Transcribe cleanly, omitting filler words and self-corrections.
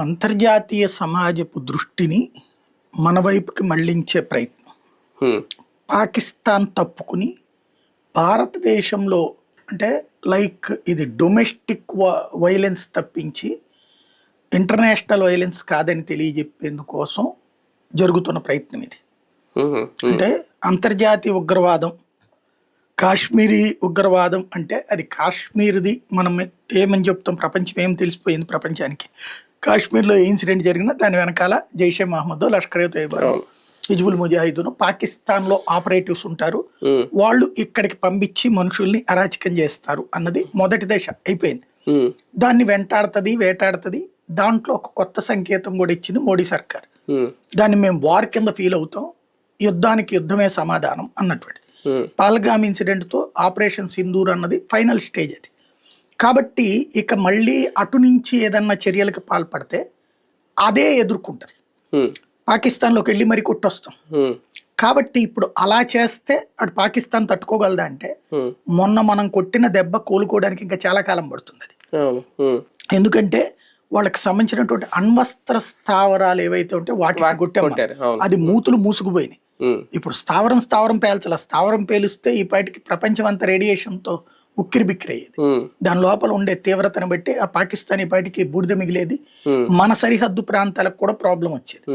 అంతర్జాతీయ సమాజపు దృష్టిని మన వైపుకి మళ్లించే ప్రయత్నం. పాకిస్తాన్ తప్పుకుని భారతదేశంలో అంటే లైక్ ఇది డొమెస్టిక్ వైలెన్స్ తప్పించి ఇంటర్నేషనల్ వైలెన్స్ కాదని తెలియజెప్పేందుకోసం జరుగుతున్న ప్రయత్నం ఇది. అంటే అంతర్జాతీయ ఉగ్రవాదం, కాశ్మీరీ ఉగ్రవాదం అంటే అది కాశ్మీర్ది. మనం ఏమని చెప్తాం, ప్రపంచం ఏం తెలిసిపోయింది ప్రపంచానికి. కాశ్మీర్లో ఏ ఇన్సిడెంట్ జరిగినా దాని వెనకాల జైషే మహమ్మద్, లష్కర్ తోయిబా, హిజ్బుల్ ముజాహిదీన్ పాకిస్తాన్లో ఆపరేటివ్స్ ఉంటారు. వాళ్ళు ఇక్కడికి పంపించి మనుషుల్ని అరాచకం చేస్తారు అన్నది మొదటి దశ అయిపోయింది. దాన్ని వేటాడుతుంది. దాంట్లో ఒక కొత్త సంకేతం కూడా ఇచ్చింది మోడీ సర్కార్. దాన్ని మేము వార్ కింద ఫీల్ అవుతాం, యుద్ధానికి యుద్ధమే సమాధానం అన్నటువంటి. పహల్గామ్ ఇన్సిడెంట్ తో ఆపరేషన్ సింధూర్ అన్నది ఫైనల్ స్టేజ్ అది. కాబట్టి ఇక మళ్ళీ అటు నుంచి ఏదన్నా చర్యలకు పాల్పడితే అదే ఎదుర్కొంటది. పాకిస్తాన్లోకి వెళ్ళి మరి కొట్టొస్తాం. కాబట్టి ఇప్పుడు అలా చేస్తే అటు పాకిస్తాన్ తట్టుకోగలదా అంటే మొన్న మనం కొట్టిన దెబ్బ కోలుకోవడానికి ఇంకా చాలా కాలం పడుతుంది అది. ఎందుకంటే వాళ్ళకి సంబంధించినటువంటి అణ్వస్త్ర స్థావరాలు ఏవైతే ఉంటే వాటికి కొట్టాము, అది మూతులు మూసుకుపోయినాయి. ఇప్పుడు స్థావరం పేల్చాల. స్థావరం పేలిస్తే ఈ పాటికి ప్రపంచం అంతా రేడియేషన్ తో ఉక్కిరి బిక్కిరి అయ్యేది. దాని లోపల ఉండే తీవ్రతను బట్టి ఆ పాకిస్తాన్ ఈ పాటికి బూడిద మిగిలేది. మన సరిహద్దు ప్రాంతాలకు కూడా ప్రాబ్లం వచ్చేది.